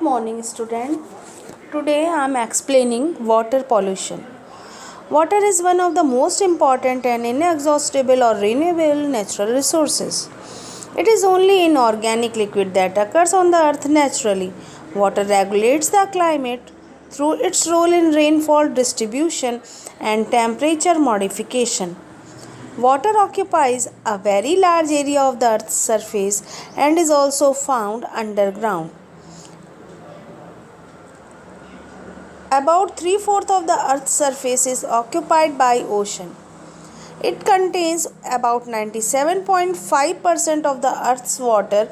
morning, student. Today I am explaining water pollution. Water is one of the most important and inexhaustible or renewable natural resources. It is only inorganic liquid that occurs on the earth naturally. Water regulates the climate through its role in rainfall distribution and temperature modification. Water occupies a very large area of the earth's surface and is also found underground. About three-fourths of the Earth's surface is occupied by ocean. It contains about 97.5% of the Earth's water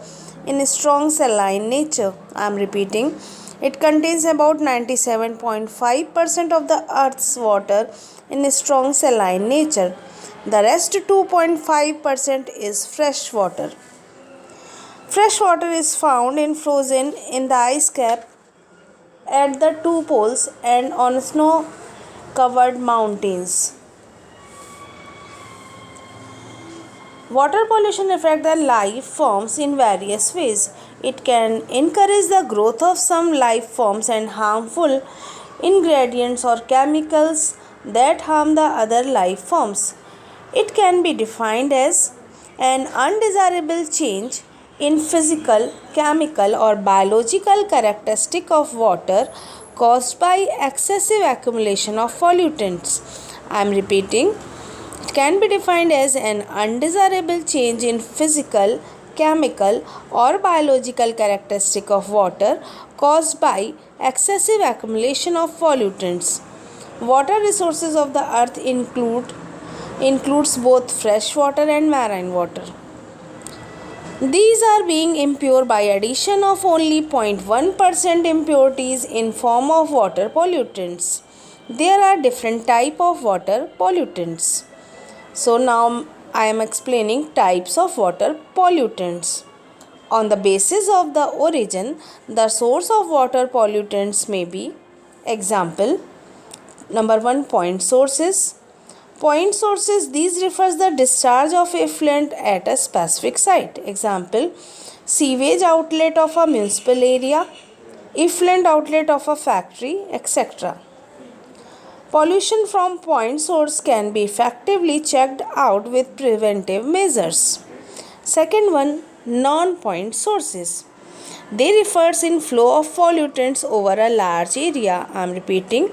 in strong saline nature. I am repeating. It contains about 97.5% of the Earth's water in strong saline nature. The rest 2.5% is fresh water. Fresh water is found frozen in the ice cap at the two poles and on snow covered mountains. Water pollution affects the life forms in various ways. It can encourage the growth of some life forms and harmful ingredients or chemicals that harm the other life forms. It can be defined as an undesirable change in physical, chemical or biological characteristic of water caused by excessive accumulation of pollutants. I am repeating. It can be defined as an undesirable change in physical, chemical or biological characteristic of water caused by excessive accumulation of pollutants. Water resources of the earth includes both fresh water and marine water. These are being impure by addition of only 0.1% impurities in form of water pollutants. There are different types of water pollutants. So now I am explaining types of water pollutants. On the basis of the origin, the source of water pollutants may be: example, number 1, point sources. Point sources, these refers the discharge of effluent at a specific site. Example, sewage outlet of a municipal area, effluent outlet of a factory, etc. Pollution from point source can be effectively checked out with preventive measures. Second one, non-point sources. They refers in flow of pollutants over a large area. I am repeating.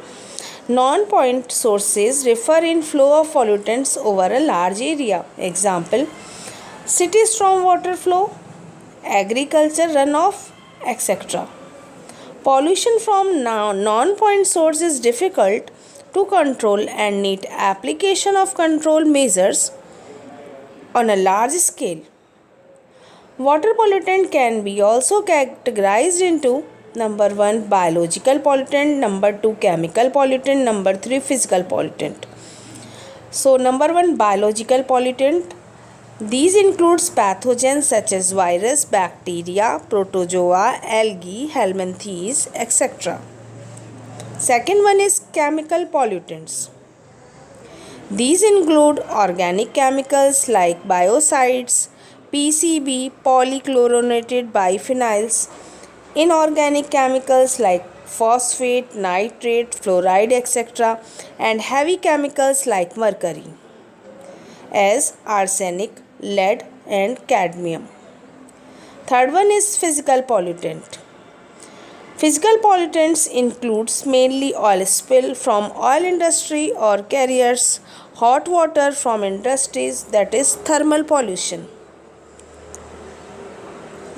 Non-point sources refer in flow of pollutants over a large area. Example, city stormwater flow, agriculture runoff, etc. Pollution from non-point source is difficult to control and need application of control measures on a large scale. Water pollutant can be also categorized into: number 1, biological pollutant, number 2, chemical pollutant, number 3, physical pollutant. So number 1, biological pollutant. These includes pathogens such as virus, bacteria, protozoa, algae, helminthes, etc. Second one is chemical pollutants. These include organic chemicals like biocides, PCB, polychlorinated biphenyls, inorganic chemicals like phosphate, nitrate, fluoride, etc. and heavy chemicals like mercury, as arsenic, lead and cadmium. Third one is physical pollutant. Physical pollutants includes mainly oil spill from oil industry or carriers, hot water from industries, that is thermal pollution.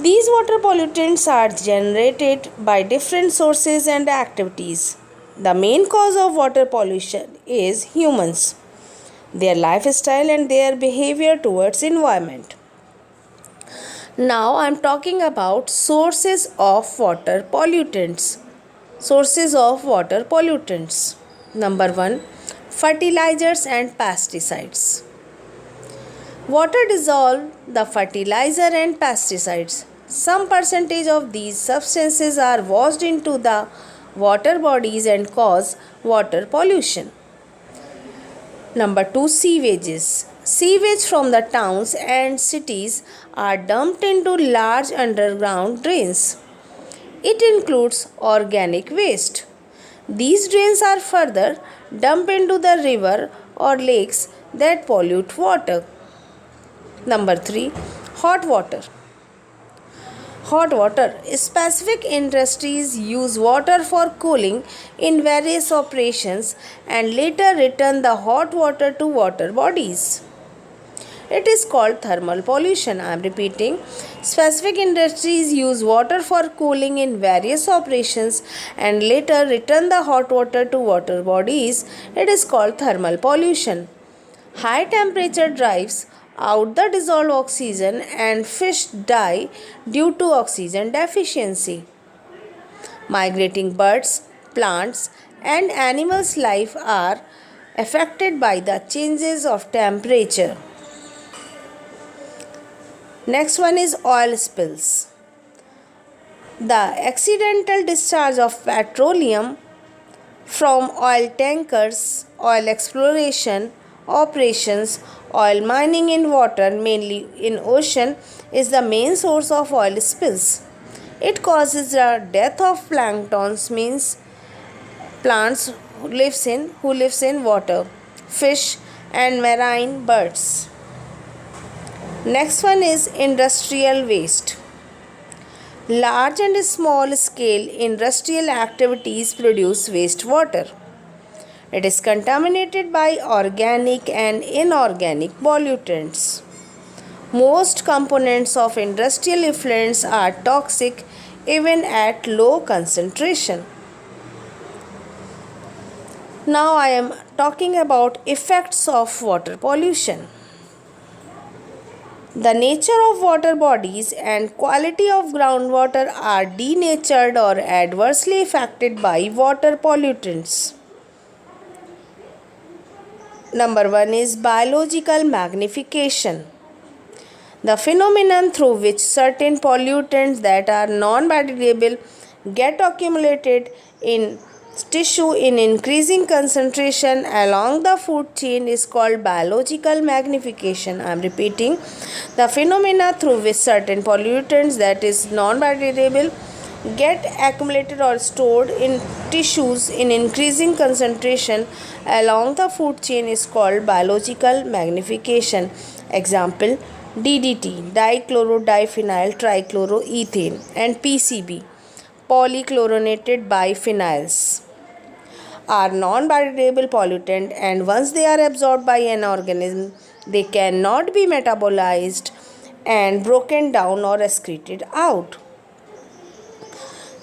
These water pollutants are generated by different sources and activities. The main cause of water pollution is humans, their lifestyle and their behavior towards environment. Now I am talking about sources of water pollutants. Sources of water pollutants. Number 1, fertilizers and pesticides. Water dissolve the fertilizer and pesticides. Some percentage of these substances are washed into the water bodies and cause water pollution. Number 2, sewages. Sewage from the towns and cities are dumped into large underground drains. It includes organic waste. These drains are further dumped into the river or lakes that pollute water. Number 3. Hot water. Hot water. Specific industries use water for cooling in various operations and later return the hot water to water bodies. It is called thermal pollution. I am repeating. Specific industries use water for cooling in various operations and later return the hot water to water bodies. It is called thermal pollution. High temperature drives out the dissolved oxygen and fish die due to oxygen deficiency. Migrating birds, plants, and animals' life are affected by the changes of temperature. Next one is oil spills. The accidental discharge of petroleum from oil tankers, oil exploration operations, oil mining in water, mainly in ocean, is the main source of oil spills. It causes the death of planktons, means plants who lives in water, fish and marine birds. Next one is industrial waste. Large and small scale industrial activities produce wastewater. It is contaminated by organic and inorganic pollutants. Most components of industrial effluents are toxic even at low concentration. Now I am talking about effects of water pollution. The nature of water bodies and quality of groundwater are denatured or adversely affected by water pollutants. Number 1 is biological magnification. The phenomenon through which certain pollutants that are non-biodegradable get accumulated in tissue in increasing concentration along the food chain is called biological magnification. I am repeating. The phenomena through which certain pollutants that is non-biodegradable get accumulated or stored in tissues in increasing concentration along the food chain is called biological magnification. Example: DDT, dichloro-diphenyl trichloroethane, and PCB, polychlorinated biphenyls, are non-biodegradable pollutant, and once they are absorbed by an organism, they cannot be metabolized and broken down or excreted out.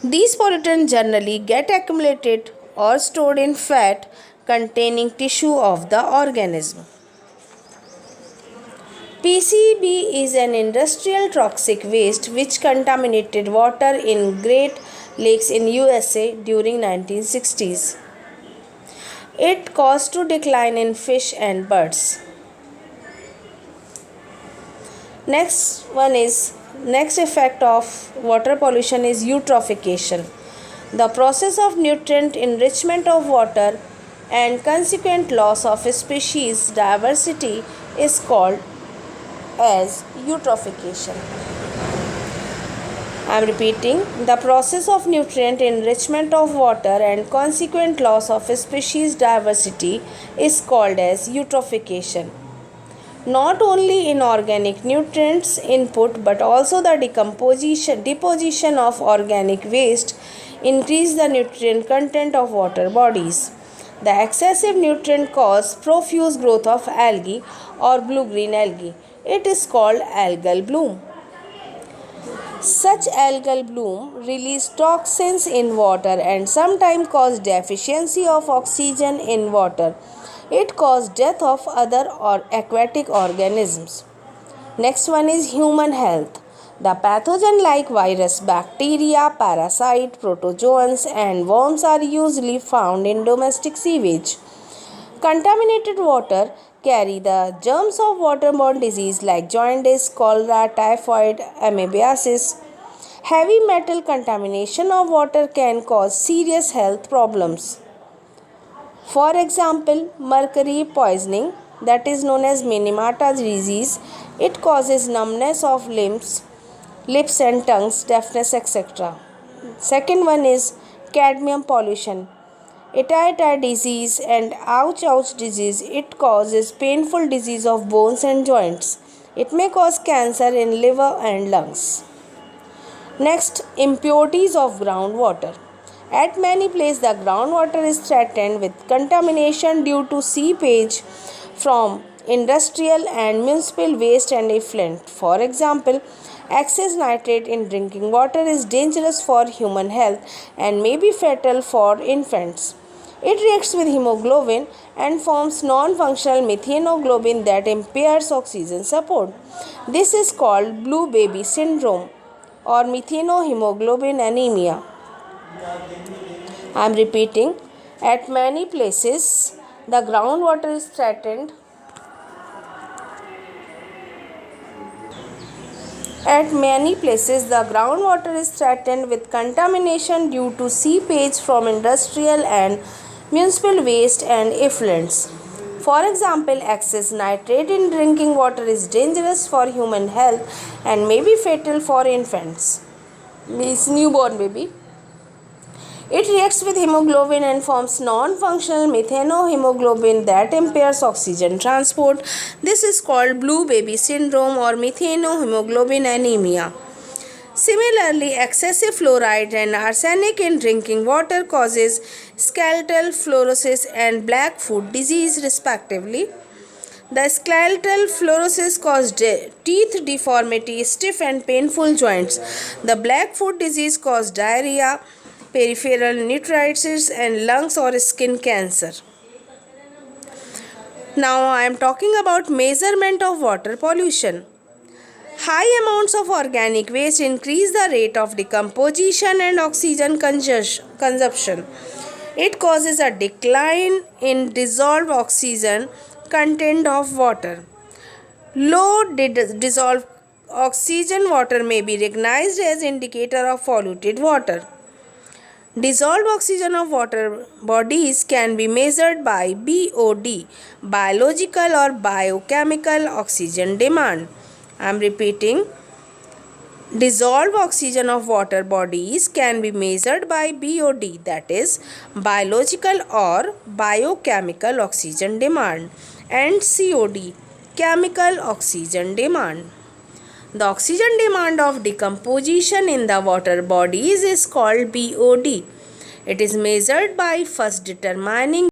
These pollutants generally get accumulated or stored in fat containing tissue of the organism. PCB is an industrial toxic waste which contaminated water in Great Lakes in USA during 1960s. It caused a decline in fish and birds. Next effect of water pollution is eutrophication. The process of nutrient enrichment of water and consequent loss of species diversity is called as eutrophication. I am repeating. The process of nutrient enrichment of water and consequent loss of species diversity is called as eutrophication. Not only inorganic nutrients input but also the deposition of organic waste increase the nutrient content of water bodies. The excessive nutrient cause profuse growth of algae or blue-green algae. It is called algal bloom. Such algal bloom release toxins in water and sometimes cause deficiency of oxygen in water. It causes death of other or aquatic organisms. Next one is human health. The pathogen like virus, bacteria, parasite, protozoans and worms are usually found in domestic sewage. Contaminated water carry the germs of waterborne disease like jaundice, cholera, typhoid, amoebiasis. Heavy metal contamination of water can cause serious health problems. For example, mercury poisoning, that is known as Minamata disease. It causes numbness of limbs, lips and tongues, deafness, etc. Second one is cadmium pollution. Eta disease and ouch ouch disease. It causes painful disease of bones and joints. It may cause cancer in liver and lungs. Next, impurities of groundwater. At many places, the groundwater is threatened with contamination due to seepage from industrial and municipal waste and effluent. For example, excess nitrate in drinking water is dangerous for human health and may be fatal for infants. It reacts with hemoglobin and forms non-functional methanoglobin that impairs oxygen support. This is called blue baby syndrome or methanohemoglobin anemia. I am repeating, at many places the groundwater is threatened. At many places, the groundwater is threatened with contamination due to seepage from industrial and municipal waste and effluents. For example, excess nitrate in drinking water is dangerous for human health and may be fatal for infants, means newborn baby. It reacts with hemoglobin and forms non-functional methanohemoglobin that impairs oxygen transport. This is called blue baby syndrome or methanohemoglobin anemia. Similarly, excessive fluoride and arsenic in drinking water causes skeletal fluorosis and black foot disease respectively. The skeletal fluorosis causes teeth deformity, stiff and painful joints. The black foot disease causes diarrhea, peripheral nephritis and lungs or skin cancer. Now I am talking about measurement of water pollution. High amounts of organic waste increase the rate of decomposition and oxygen consumption. It causes a decline in dissolved oxygen content of water. Low dissolved oxygen water may be recognized as indicator of polluted water. Dissolved oxygen of water bodies can be measured by BOD, biological or biochemical oxygen demand. I am repeating, dissolved oxygen of water bodies can be measured by BOD, that is biological or biochemical oxygen demand, and COD, chemical oxygen demand. The oxygen demand of decomposition in the water bodies is called BOD. It is measured by first determining